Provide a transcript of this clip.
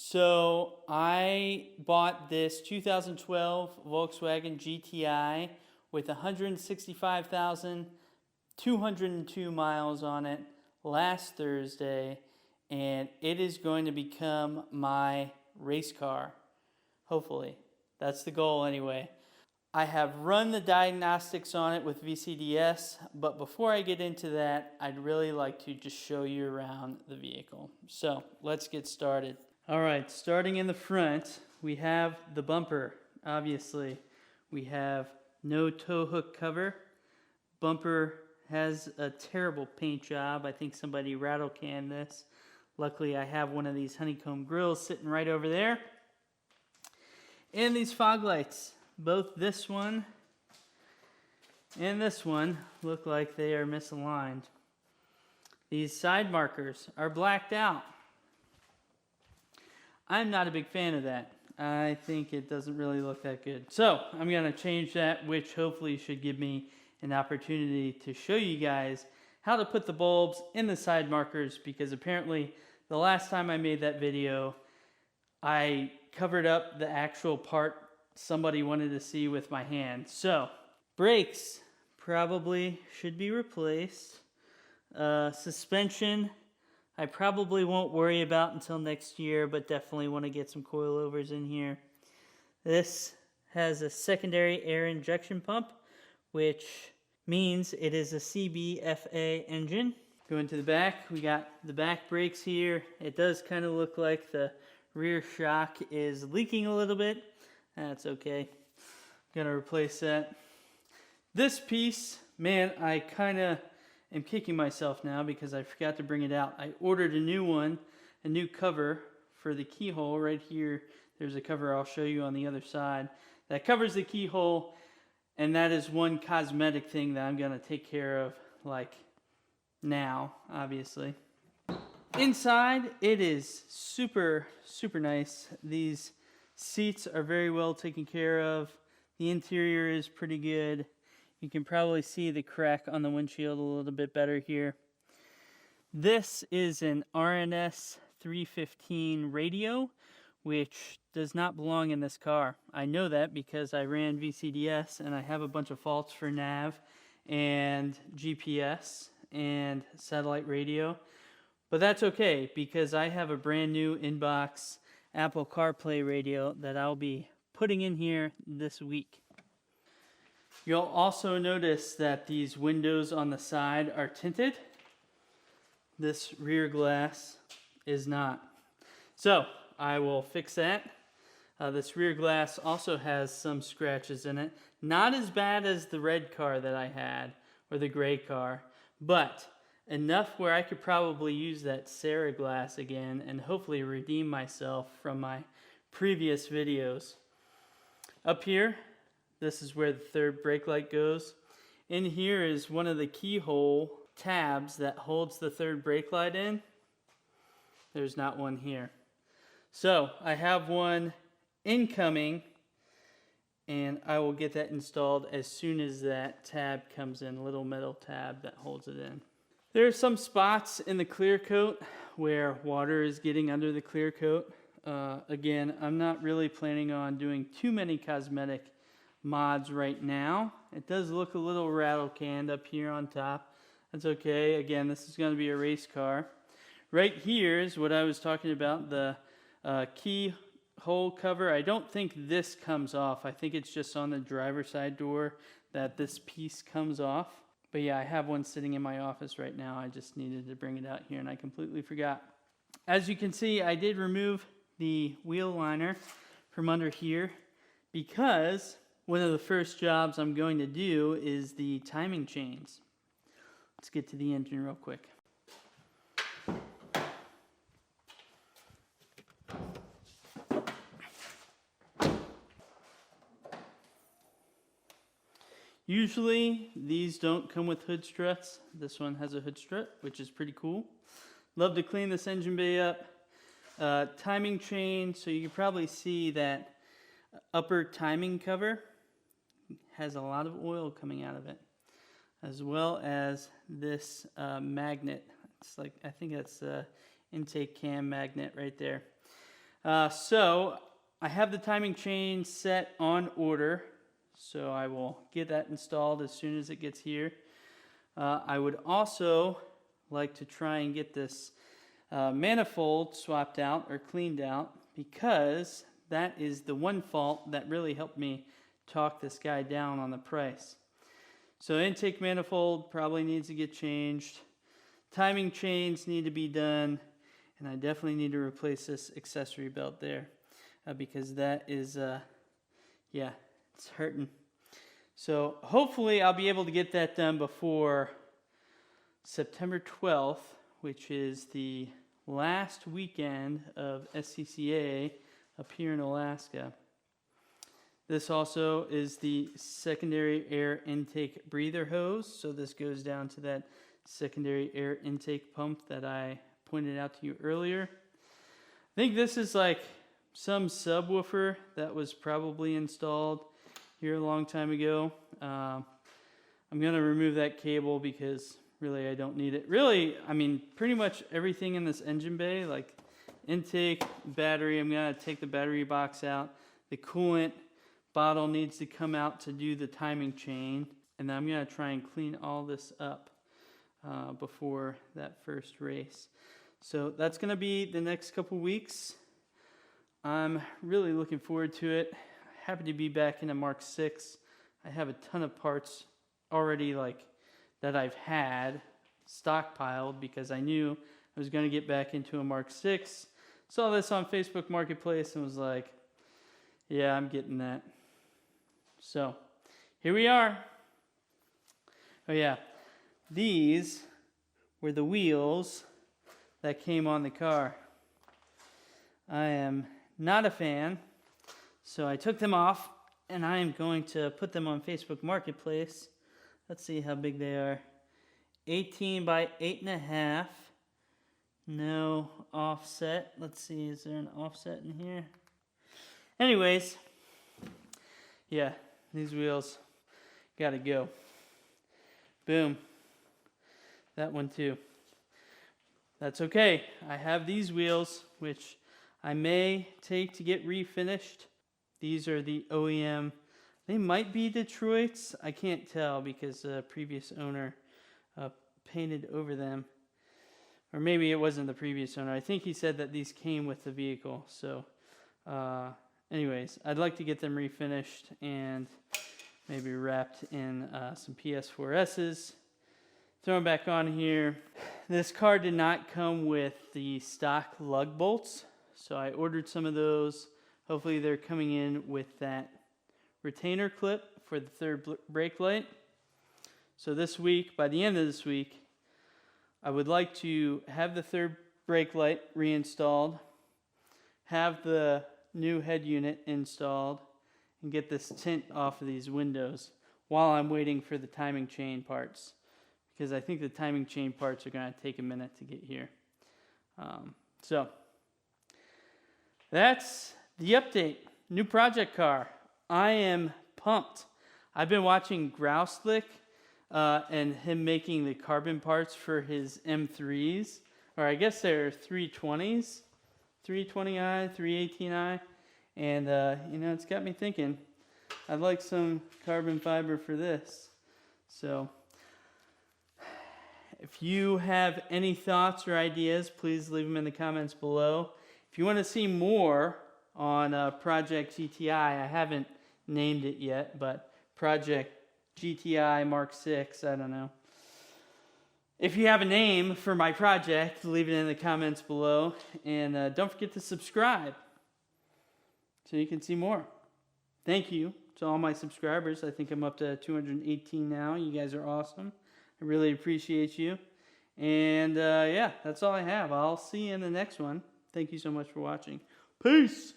So I bought this 2012 Volkswagen GTI with 165,202 miles on it last Thursday, and it is going to become my race car. Hopefully. That's the goal anyway. I have run the diagnostics on it with VCDS, but before I get into that, I'd really like to just show you around the vehicle. So let's get started. All right, starting in the front, we have the bumper, obviously. We have no tow hook cover. Bumper has a terrible paint job. I think somebody rattle canned this. Luckily, I have one of these honeycomb grills sitting right over there. And these fog lights, both this one and this one look like they are misaligned. These side markers are blacked out. I'm not a big fan of that. I think it doesn't really look that good. So I'm going to change that, which hopefully should give me an opportunity to show you guys how to put the bulbs in the side markers, because apparently the last time I made that video, I covered up the actual part somebody wanted to see with my hand. So, brakes probably should be replaced. Suspension, I probably won't worry about until next year, but definitely want to get some coilovers in here. This has a secondary air injection pump, which means it is a CBFA engine. Going to the back, we got the back brakes here. It does kind of look like the rear shock is leaking a little bit. That's okay. Gonna replace that. This piece, man, I kind of am kicking myself now because I forgot to bring it out. I ordered a new one, a new cover for the keyhole right here. There's a cover I'll show you on the other side that covers the keyhole, and that is one cosmetic thing that I'm gonna take care of like now, obviously. Inside, it is super nice. These seats are very well taken care of. The interior is pretty good. You can probably see the crack on the windshield a little bit better here. This is an RNS 315 radio, which does not belong in this car. I know that because I ran VCDS and I have a bunch of faults for nav and GPS and satellite radio. But that's okay, because I have a brand new inbox Apple CarPlay radio that I'll be putting in here this week. You'll also notice that these windows on the side are tinted. This rear glass is not. So I will fix that. This rear glass also has some scratches in it. Not as bad as the red car that I had, or the gray car, but enough where I could probably use that Sarah glass again and hopefully redeem myself from my previous videos. Up here, this is where the third brake light goes. In here is one of the keyhole tabs that holds the third brake light in. There's not one here. So I have one incoming, and I will get that installed as soon as that tab comes in, little metal tab that holds it in. There are some spots in the clear coat where water is getting under the clear coat. Again, I'm not really planning on doing too many cosmetic mods right now. It does look a little rattle canned up here on top. That's okay. Again, this is going to be a race car. Right here is what I was talking about, the keyhole cover. I don't think this comes off. I think it's just on the driver's side door that this piece comes off. But yeah, I have one sitting in my office right now. I just needed to bring it out here and I completely forgot. As you can see, I did remove the wheel liner from under here because one of the first jobs I'm going to do is the timing chains. Let's get to the engine real quick. Usually these don't come with hood struts. This one has a hood strut, which is pretty cool. Love to clean this engine bay up. Timing chain, so you can probably see that upper timing cover has a lot of oil coming out of it, as well as this magnet. It's like, I think that's a intake cam magnet right there. So I have the timing chain set on order, so I will get that installed as soon as it gets here. I would also like to try and get this manifold swapped out or cleaned out, because that is the one fault that really helped me talk this guy down on the price. So intake manifold probably needs to get changed. Timing chains need to be done, and I definitely need to replace this accessory belt there, because that is, yeah, it's hurting. So hopefully I'll be able to get that done before September 12th, which is the last weekend of SCCA up here in Alaska. This also is the secondary air intake breather hose, so this goes down to that secondary air intake pump that I pointed out to you earlier. I think this is like some subwoofer that was probably installed here a long time ago. I'm going to remove that cable because really I don't need it. Really, I mean, pretty much everything in this engine bay, like intake, battery, I'm going to take the battery box out. The coolant bottle needs to come out to do the timing chain, and then I'm going to try and clean all this up before that first race. So that's going to be the next couple weeks. I'm really looking forward to it. Happy to be back in a Mk6. I have a ton of parts already that I've had stockpiled because I knew I was going to get back into a Mk6. Saw this on Facebook Marketplace and was like, yeah, I'm getting that. So here we are. Oh yeah, these were the wheels that came on the car. I am not a fan, so I took them off and I am going to put them on Facebook Marketplace. Let's see how big they are. 18 by 8.5. No offset. Let's see, is there an offset in here? Anyways, yeah, these wheels gotta go. Boom. That one too. That's okay. I have these wheels, which I may take to get refinished. These are the OEM. They might be Detroit's. I can't tell because the previous owner painted over them. Or maybe it wasn't the previous owner. I think he said that these came with the vehicle. So anyways, I'd like to get them refinished and maybe wrapped in some PS4S's. Throw them back on here. This car did not come with the stock lug bolts, so I ordered some of those. Hopefully they're coming in with that retainer clip for the third brake light. So this week, by the end of this week, I would like to have the third brake light reinstalled, have the new head unit installed, and get this tint off of these windows while I'm waiting for the timing chain parts, because I think the timing chain parts are going to take a minute to get here. So that's the update. New project car. I am pumped. I've been watching Grouslick and him making the carbon parts for his M3s, or I guess they're 320s, 320i, 318i, and it's got me thinking I'd like some carbon fiber for this. So if you have any thoughts or ideas, please leave them in the comments below. If you want to see more on Project GTI, I haven't named it yet, but Project GTI Mk6, I don't know. If you have a name for my project, leave it in the comments below. And don't forget to subscribe so you can see more. Thank you to all my subscribers. I think I'm up to 218 now. You guys are awesome. I really appreciate you. And yeah, that's all I have. I'll see you in the next one. Thank you so much for watching. Peace!